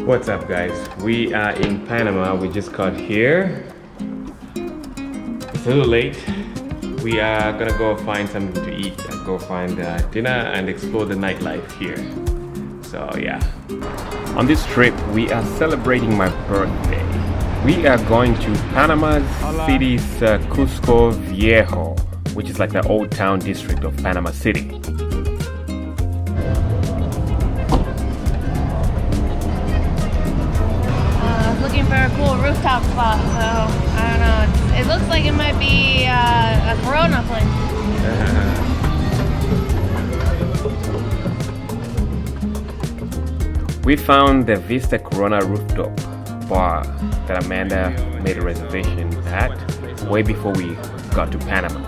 What's up, guys? We are in Panama. We just got here. It's a little late. We are gonna go find something to eat, go find dinner and explore the nightlife here. So yeah. On this trip, we are celebrating my birthday. We are going to Panama City's Cusco Viejo, which is like the old town district of Panama City. Looking for a cool rooftop spot, so I don't know. It looks like it might be a Corona place. We found the Vista Corona Rooftop bar that Amanda made a reservation at way before we got to Panama.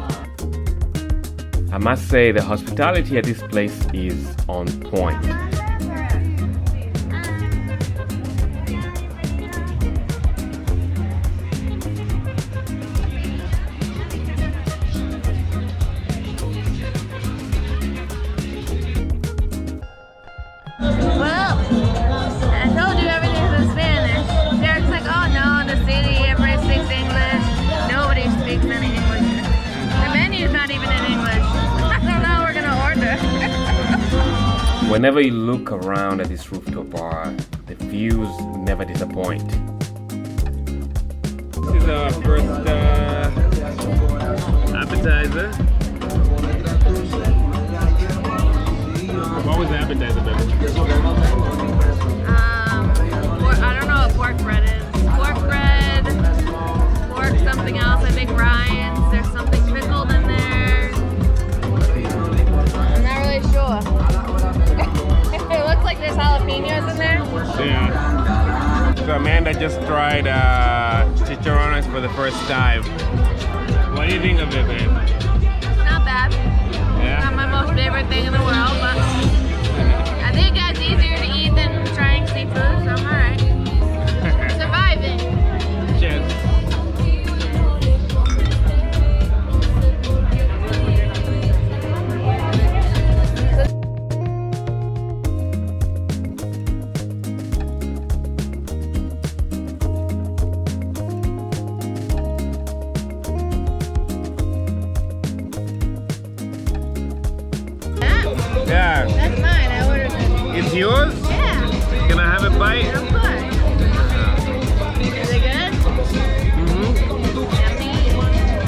I must say the hospitality at this place is on point. Whenever you look around at this rooftop bar, the views never disappoint. This is our first appetizer. What was the appetizer, baby? I don't know what pork bread is. Pork bread, pork something else, I think rinds, there's something pickled in there. I'm not really sure. It looks like there's jalapenos in there. Yeah. So Amanda just tried chicharrones for the first time. What do you think of it, babe? Not bad. Yeah. Not my most favorite thing in the world, but I think it's easier to eat than trying seafood, so I'm alright. Surviving. Cheers. Yeah. That's mine, I ordered it. It's yours? Yeah. Can I have a bite? Of course. Is it good? Yummy.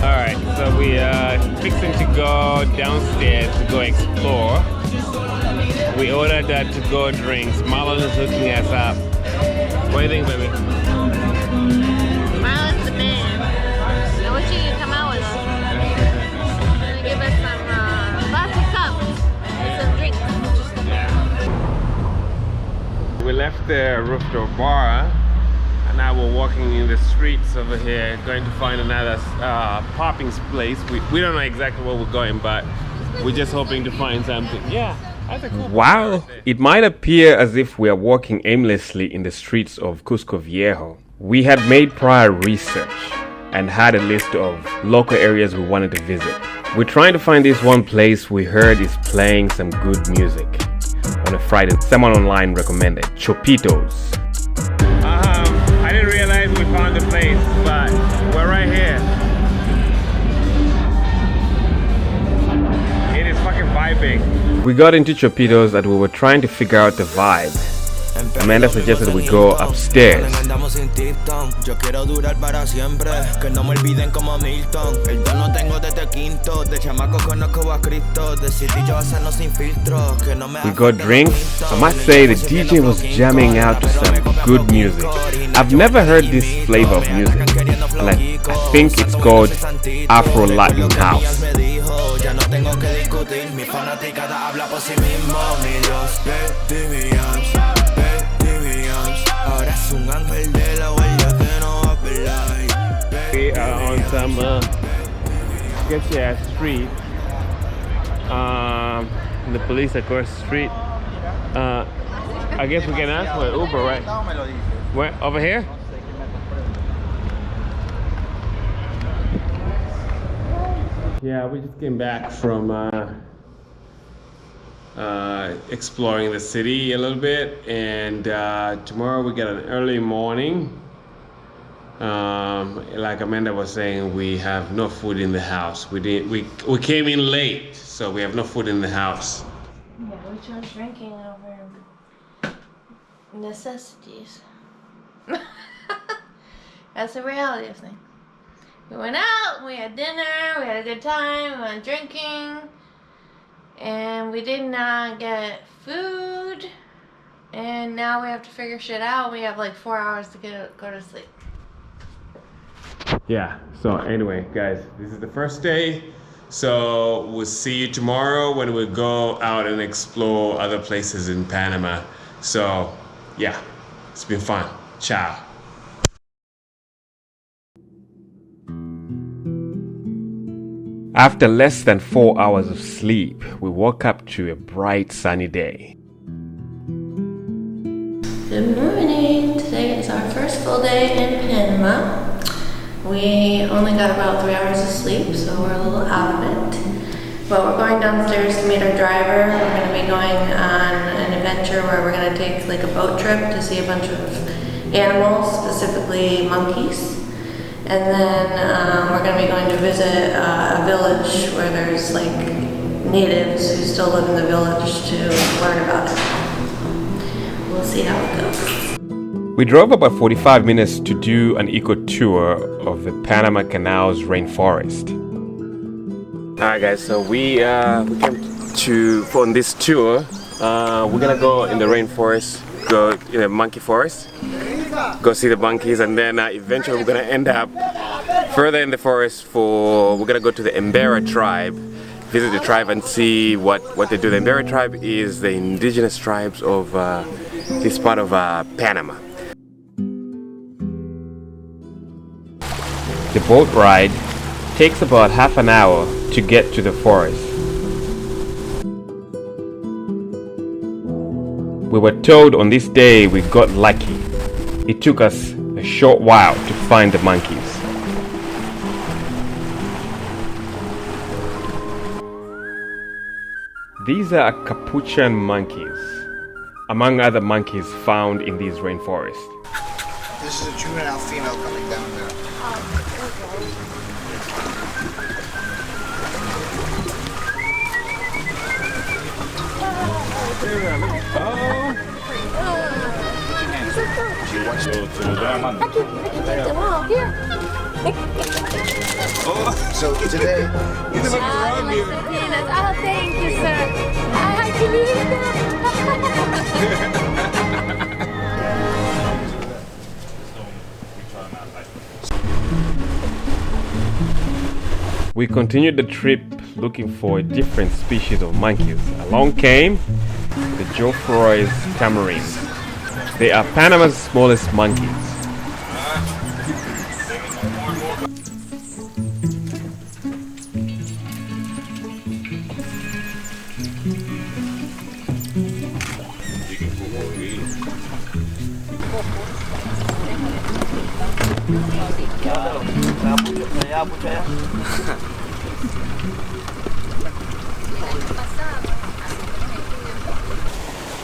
Alright, so we are fixing to go downstairs to go explore. We ordered to-go drinks. Marlon is hooking us up. What do you think, baby? Marlon's the man. I wish he could come out with us. He's gonna give us some plastic cups and some drinks. We left the rooftop bar and now we're walking in the streets over here, going to find another popping place. We don't know exactly where we're going, but we're just hoping to find something. Yeah, that's a cool. Wow, it might appear as if we are walking aimlessly in the streets of Cusco Viejo. We had made prior research and had a list of local areas we wanted to visit. We're trying to find this one place we heard is playing some good music on a Friday. Someone online recommended Chopitos. I didn't realize we found the place, but we're right here. It is fucking vibing. We got into Chopitos and we were trying to figure out the vibe. Amanda suggested we go upstairs. Yo quiero durar para siempre, que no me olviden como Milton. Perdón no tengo desde quinto, de chamaco conozco a Cristo, de sitio yo hacerlo sin filtro, que no me. We got drinks. I must say the DJ was jamming out to some good music. I've never heard this flavor of music, and I think it's called Afro Latin House. Ya no tengo que discutir, mi fanaticada habla por sí mismo, mi Dios. Ahora es un ángel de la guardia que no va a pelear. We are on some street. The police across the street. I guess we can ask for Uber, right? Where? Over here? Yeah, we just came back from exploring the city a little bit, and tomorrow we get an early morning. Like Amanda was saying, we have no food in the house. We came in late, so we have no food in the house. Yeah, we chose drinking over necessities. That's the reality of things. We went out, we had dinner, we had a good time, we went drinking, and we did not get food, and now we have to figure shit out. We have like 4 hours to go to sleep. Yeah, so anyway, guys, this is the first day. So we'll see you tomorrow when we go out and explore other places in Panama. So yeah, it's been fun. Ciao. After less than 4 hours of sleep, we woke up to a bright sunny day. Good morning. Today is our first full day in Panama. We only got about 3 hours of sleep, so we're a little out of it. But we're going downstairs to meet our driver. We're going to be going on an adventure where we're going to take like a boat trip to see a bunch of animals, specifically monkeys. And then we're going to be going to visit a village where there's like natives who still live in the village to learn about it. We'll see how it goes. We drove about 45 minutes to do an eco tour of the Panama Canal's rainforest. Alright guys, so we came on this tour. We're gonna go in the rainforest, go in the monkey forest, go see the monkeys, and then eventually we're gonna end up further in the forest we're gonna go to the Embera tribe, visit the tribe and see what they do. The Embera tribe is the indigenous tribes of this part of Panama. The boat ride takes about half an hour to get to the forest. We were told on this day we got lucky. It took us a short while to find the monkeys. These are capuchin monkeys, among other monkeys found in these rainforests. This is a juvenile female coming down there. So today, Thank you, sir. We continued the trip looking for a different species of monkeys. Along came the Geoffroy's tamarins. They are Panama's smallest monkeys.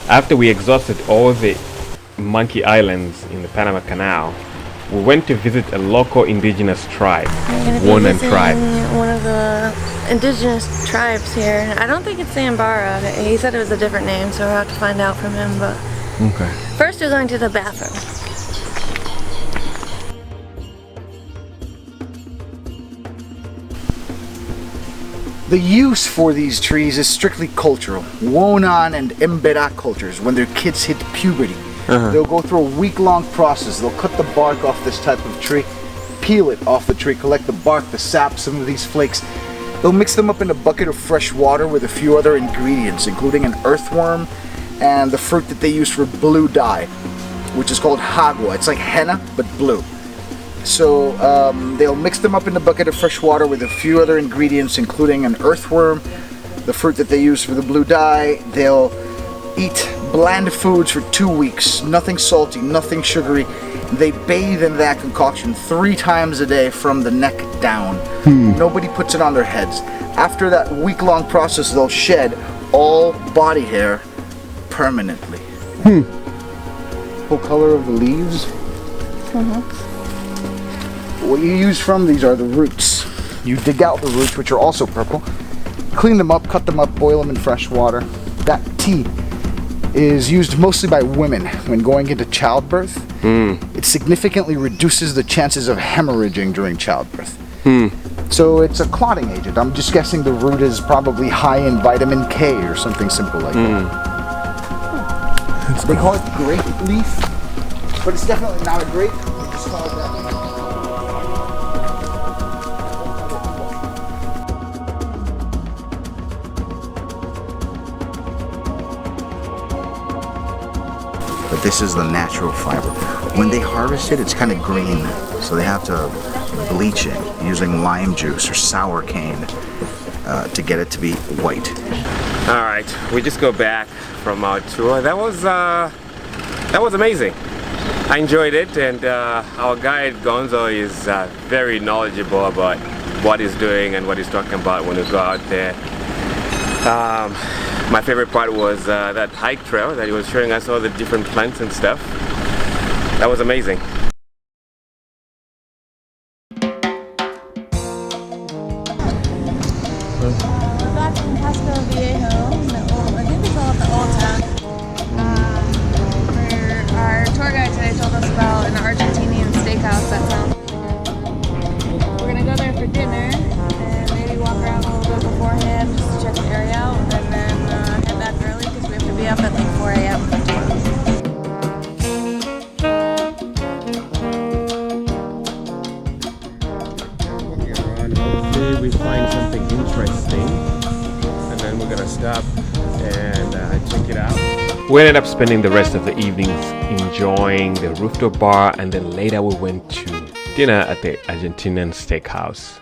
After we exhausted all the monkey islands in the Panama Canal, we went to visit a local indigenous tribe, Wonan tribe. One of the indigenous tribes here. I don't think it's Zambara. He said it was a different name, so we'll have to find out from him. But Okay. first, we're going to the bathroom. the use for these trees is strictly cultural. Wonan and Embera cultures, when their kids hit puberty, they'll go through a week-long process. They'll cut the bark off this type of tree, peel it off the tree, collect the bark, the sap, some of these flakes. They'll mix them up in a bucket of fresh water with a few other ingredients, including an earthworm and the fruit that they use for blue dye, which is called hagua. It's like henna, but blue. So they'll mix them up in a bucket of fresh water with a few other ingredients, including an earthworm, the fruit that they use for the blue dye. They'll eat bland foods for 2 weeks, nothing salty, nothing sugary. They bathe in that concoction 3 times a day from the neck down. Nobody puts it on their heads. After that week-long process, they'll shed all body hair permanently. Full color of the leaves. What you use from these are the roots. You dig out the roots, which are also purple, clean them up, cut them up, boil them in fresh water. That tea is used mostly by women when going into childbirth. It significantly reduces the chances of hemorrhaging during childbirth. So it's a clotting agent. I'm just guessing the root is probably high in vitamin K or something simple like that. They call it grape leaf, but it's definitely not a grape. They just call it that. But this is the natural fiber. When they harvest it, it's kind of green, so they have to bleach it using lime juice or sour cane to get it to be white. All right, we just go back from our tour. That was amazing. I enjoyed it, and our guide Gonzo is very knowledgeable about what he's doing and what he's talking about when we go out there. My favorite part was that hike trail that he was showing us all the different plants and stuff. That was amazing. We're back from Cusco Viejo, I think they call it the Old Town. Our tour guide today told us about an Argentinian steakhouse that sounds. We're gonna go there for dinner and maybe walk around a little bit beforehand just to check the area out, and then head back early because we have to be up at like 4 a.m. for tomorrow. Hopefully we find something interesting, and then we're gonna stop and check it out. We ended up spending the rest of the evening enjoying the rooftop bar, and then later we went to dinner at the Argentinian Steakhouse.